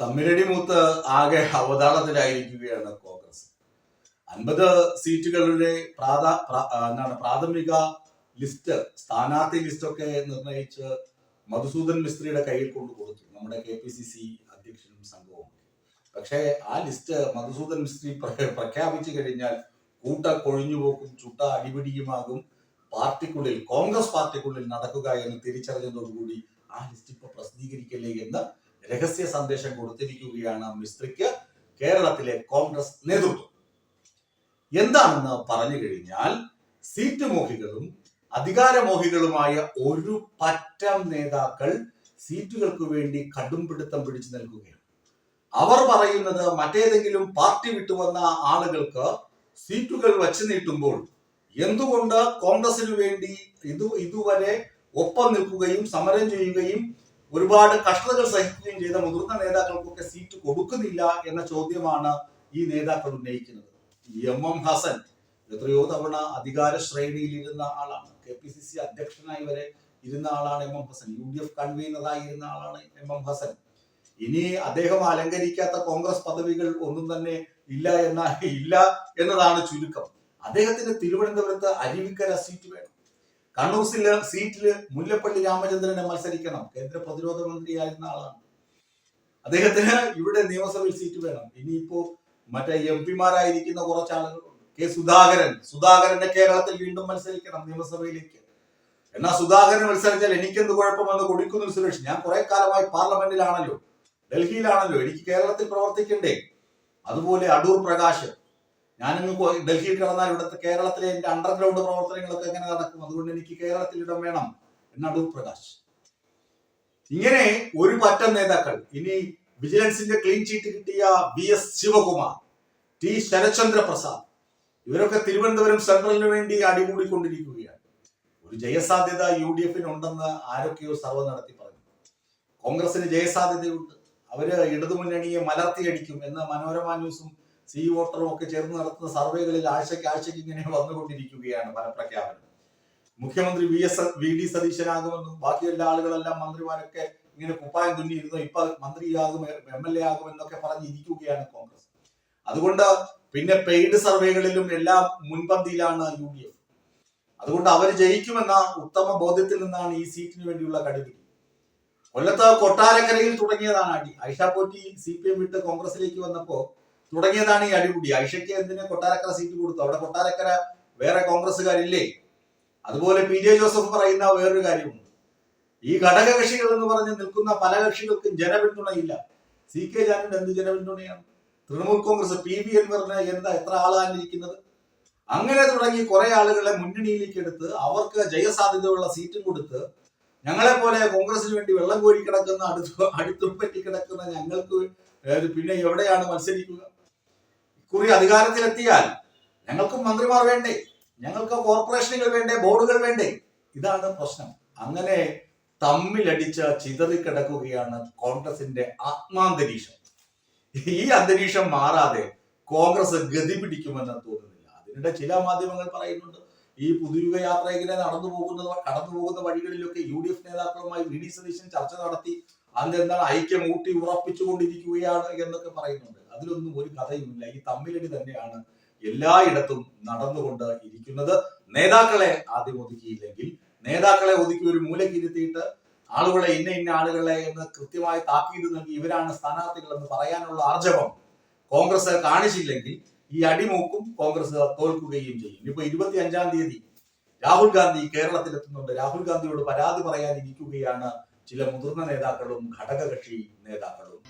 തമ്മിലടി മൂത്ത് ആകെ അവതാളത്തിലായിരിക്കുകയാണ് കോൺഗ്രസ്. 50 സീറ്റുകളുടെ പ്രാഥമിക ലിസ്റ്റ്, സ്ഥാനാർത്ഥി ലിസ്റ്റൊക്കെ നിർണയിച്ച് മധുസൂദൻ മിസ്ത്രിയുടെ കയ്യിൽ കൊണ്ട് കൊടുത്തു, നമ്മുടെ KPCC അധ്യക്ഷനും സംഘവും. പക്ഷേ ആ ലിസ്റ്റ് മധുസൂദൻ മിസ്ത്രി പ്രഖ്യാപിച്ചു കഴിഞ്ഞാൽ കൂട്ട കൊഴിഞ്ഞുപോക്കും ചുട്ട അടിപിടിയുമാകും പാർട്ടിക്കുള്ളിൽ, കോൺഗ്രസ് പാർട്ടിക്കുള്ളിൽ നടക്കുക എന്ന് തിരിച്ചറിഞ്ഞതോടുകൂടി ആ ലിസ്റ്റ് ഇപ്പൊ പ്രസിദ്ധീകരിക്കല്ലേ എന്ന് രഹസ്യ സന്ദേശം കൊടുത്തിരിക്കുകയാണ് മിസ്ത്രിക്ക് കേരളത്തിലെ കോൺഗ്രസ് നേതൃത്വം. എന്താണെന്ന് പറഞ്ഞു കഴിഞ്ഞാൽ, സീറ്റ് മോഹികളും അധികാരമോഹികളുമായ ഒരു പറ്റം നേതാക്കൾ സീറ്റുകൾക്ക് വേണ്ടി കടുംപിടുത്തം പിടിച്ചു നിൽക്കുകയാണ്. അവർ പറയുന്നത് മറ്റേതെങ്കിലും പാർട്ടി വിട്ടുവന്ന ആളുകൾക്ക് സീറ്റുകൾ വച്ചു നീട്ടുമ്പോൾ എന്തുകൊണ്ട് കോൺഗ്രസിനു വേണ്ടി ഇതുവരെ ഒപ്പം നിൽക്കുകയും സമരം ചെയ്യുകയും ഒരുപാട് കഷ്ടതകൾ സഹിക്കുകയും ചെയ്ത മുതിർന്ന നേതാക്കൾക്കൊക്കെ സീറ്റ് കൊടുക്കുന്നില്ല എന്ന ചോദ്യമാണ് ഈ നേതാക്കൾ ഉന്നയിക്കുന്നത്. MM ഹസൻ എത്രയോ തവണ അധികാര ശ്രേണിയിൽ ഇരുന്ന ആളാണ്. KPCC അധ്യക്ഷനായി വരെ ഇരുന്ന ആളാണ് MM ഹസൻ. UDF കൺവീനറായി ഇരുന്ന ആളാണ് MM ഹസൻ. ഇനി അദ്ദേഹം അലങ്കരിക്കാത്ത കോൺഗ്രസ് പദവികൾ ഒന്നും തന്നെ ഇല്ല എന്നതാണ് ചുരുക്കം. അദ്ദേഹത്തിന് തിരുവനന്തപുരത്ത് അരുവിക്കര സീറ്റ് വേണം. കണ്ണൂർ സീറ്റില് മുല്ലപ്പള്ളി രാമചന്ദ്രനെ മത്സരിക്കണം. കേന്ദ്ര പ്രതിരോധ മന്ത്രിയായിരുന്ന ആളാണ്. അദ്ദേഹത്തിന് ഇവിടെ നിയമസഭയിൽ സീറ്റ് വേണം. ഇനിയിപ്പോ മറ്റേ MP മാരായിരിക്കുന്ന കുറച്ച് ആളുകളുണ്ട്. സുധാകരന്റെ കേരളത്തിൽ വീണ്ടും മത്സരിക്കണം നിയമസഭയിലേക്ക്. എന്നാൽ സുധാകരൻ മത്സരിച്ചാൽ എനിക്കെന്ത് കുഴപ്പമെന്ന് കൊടിക്കുന്നിൽ സുരേഷ്, ഞാൻ കുറെ കാലമായി പാർലമെന്റിലാണല്ലോ, ഡൽഹിയിലാണല്ലോ, എനിക്ക് കേരളത്തിൽ പ്രവർത്തിക്കണ്ടേ? അതുപോലെ അടൂർ പ്രകാശ്, ഞാനിന്ന് ഡൽഹിയിൽ കിടന്നാൽ ഇവിടുത്തെ കേരളത്തിലെ എന്റെ അണ്ടർഗ്രൗണ്ട് പ്രവർത്തനങ്ങളൊക്കെ എങ്ങനെ നടക്കും? അതുകൊണ്ട് എനിക്ക് കേരളത്തിൽ ഇടം വേണം എന്ന് അടൂർ പ്രകാശ്. ഇങ്ങനെ ഒരു പറ്റം നേതാക്കൾ. ഇനി വിജിലൻസിന്റെ ക്ലീൻ ചീറ്റ് കിട്ടിയ VS ശിവകുമാർ, T ശരത്ചന്ദ്ര പ്രസാദ്, ഇവരൊക്കെ തിരുവനന്തപുരം സെൻട്രലിന് വേണ്ടി അടികൂടിക്കൊണ്ടിരിക്കുകയാണ്. ഒരു ജയസാധ്യത UDF ഉണ്ടെന്ന് ആരൊക്കെയോ സർവ്വ നടത്തി പറഞ്ഞു. കോൺഗ്രസിന് ജയസാധ്യതയുണ്ട്, അവര് ഇടതുമുന്നണിയെ മലർത്തിയടിക്കും എന്ന് മനോരമ ന്യൂസും സി വോട്ടറും ഒക്കെ ചേർന്ന് നടത്തുന്ന സർവേകളിൽ ആഴ്ചയ്ക്ക് ഇങ്ങനെ വന്നുകൊണ്ടിരിക്കുകയാണ് ഫലപ്രഖ്യാപനം. മുഖ്യമന്ത്രി VD സതീശനാകുമെന്നും ബാക്കി എല്ലാ ആളുകളെല്ലാം മന്ത്രിമാരൊക്കെ ഇങ്ങനെ കുപ്പായം തുന്നിയിരുന്നു, ഇപ്പൊ മന്ത്രിയാകും MLA ആകുമെന്നൊക്കെ പറഞ്ഞിരിക്കുകയാണ് കോൺഗ്രസ്. അതുകൊണ്ട് പിന്നെ പെയ്ഡ് സർവേകളിലും എല്ലാം മുൻപന്തിയിലാണ് UDF. അതുകൊണ്ട് അവർ ജയിക്കുമെന്ന ഉത്തമ ബോധ്യത്തിൽ നിന്നാണ് ഈ സീറ്റിന് വേണ്ടിയുള്ള കടിപിടി. കൊല്ലത്ത് കൊട്ടാരക്കരയിൽ തുടങ്ങിയതാണ് അടി. ഐഷ പോറ്റി CPM വിട്ട് കോൺഗ്രസിലേക്ക് വന്നപ്പോ തുടങ്ങിയതാണ് ഈ അടിപിടി. ഐഷയ്ക്ക് എന്തിന് കൊട്ടാരക്കര സീറ്റ് കൊടുത്തു? അവിടെ കൊട്ടാരക്കര വേറെ കോൺഗ്രസ്സുകാരില്ലേ? അതുപോലെ PJ ജോസഫ് പറയുന്ന വേറൊരു കാര്യമുണ്ട്. ഈ ഘടകകക്ഷികൾ എന്ന് പറഞ്ഞ് നിൽക്കുന്ന പല കക്ഷികൾക്കും ജനപിന്തുണയില്ല. CK ജാനുവിന് എന്ത് ജനപിന്തുണയാണ്? തൃണമൂൽ കോൺഗ്രസ് PV അൻവറിന് എത്ര ആളാണ് ഇരിക്കുന്നത്? അങ്ങനെ തുടങ്ങി കുറെ ആളുകളെ മുന്നണിയിലേക്ക് എടുത്ത് അവർക്ക് ജയസാധ്യതയുള്ള സീറ്റും കൊടുത്ത് ഞങ്ങളെ പോലെ കോൺഗ്രസിന് വേണ്ടി വെള്ളം കോരി കിടക്കുന്ന അടുത്തുപ്പറ്റി കിടക്കുന്ന ഞങ്ങൾക്ക് പിന്നെ എവിടെയാണ് മത്സരിക്കുക? ഇക്കുറി അധികാരത്തിലെത്തിയാൽ ഞങ്ങൾക്കും മന്ത്രിമാർ വേണ്ടേ? ഞങ്ങൾക്ക് കോർപ്പറേഷനുകൾ വേണ്ടേ? ബോർഡുകൾ വേണ്ടേ? ഇതാണ് പ്രശ്നം. അങ്ങനെ തമ്മിലടിച്ച ചിതറിക്കിടക്കുകയാണ് കോൺഗ്രസിന്റെ ആത്മാന്തരീക്ഷം. ഈ അന്തരീക്ഷം മാറാതെ കോൺഗ്രസ് ഗതി പിടിക്കുമെന്ന് തോന്നുന്നില്ല. അതിനിടെ ചില മാധ്യമങ്ങൾ പറയുന്നുണ്ട്, ഈ പുതുയുഗ യാത്ര ഇങ്ങനെ കടന്നു പോകുന്ന വഴികളിലൊക്കെ UDF നേതാക്കളുമായി VD സതീശൻ ചർച്ച നടത്തി അതെന്താണ് ഐക്യം ഊട്ടി ഉറപ്പിച്ചുകൊണ്ടിരിക്കുകയാണ് എന്നൊക്കെ പറയുന്നുണ്ട്. അതിലൊന്നും ഒരു കഥയുമില്ല. ഈ തമ്മിലടി തന്നെയാണ് എല്ലായിടത്തും നടന്നുകൊണ്ട് ഇരിക്കുന്നത്. നേതാക്കളെ ആദ്യം ഒതുക്കിയില്ലെങ്കിൽ, നേതാക്കളെ ഒതുക്കി ഒരു മൂലക്കിരുത്തിയിട്ട് ആളുകളെ ഇന്ന ആളുകളെ എന്ന് കൃത്യമായി താക്കീത് നൽകി ഇവരാണ് സ്ഥാനാർത്ഥികൾ എന്ന് പറയാനുള്ള ആർജവം കോൺഗ്രസ് കാണിച്ചില്ലെങ്കിൽ ഈ അടിമൂക്കും കോൺഗ്രസ് തോൽക്കുകയും ചെയ്യും. ഇനിയിപ്പോ 25-ാം തീയതി രാഹുൽ ഗാന്ധി കേരളത്തിലെത്തുന്നുണ്ട്. രാഹുൽ ഗാന്ധിയോട് പരാതി പറയാനിരിക്കുകയാണ് ചില മുതിർന്ന നേതാക്കളും ഘടകകക്ഷി നേതാക്കളും.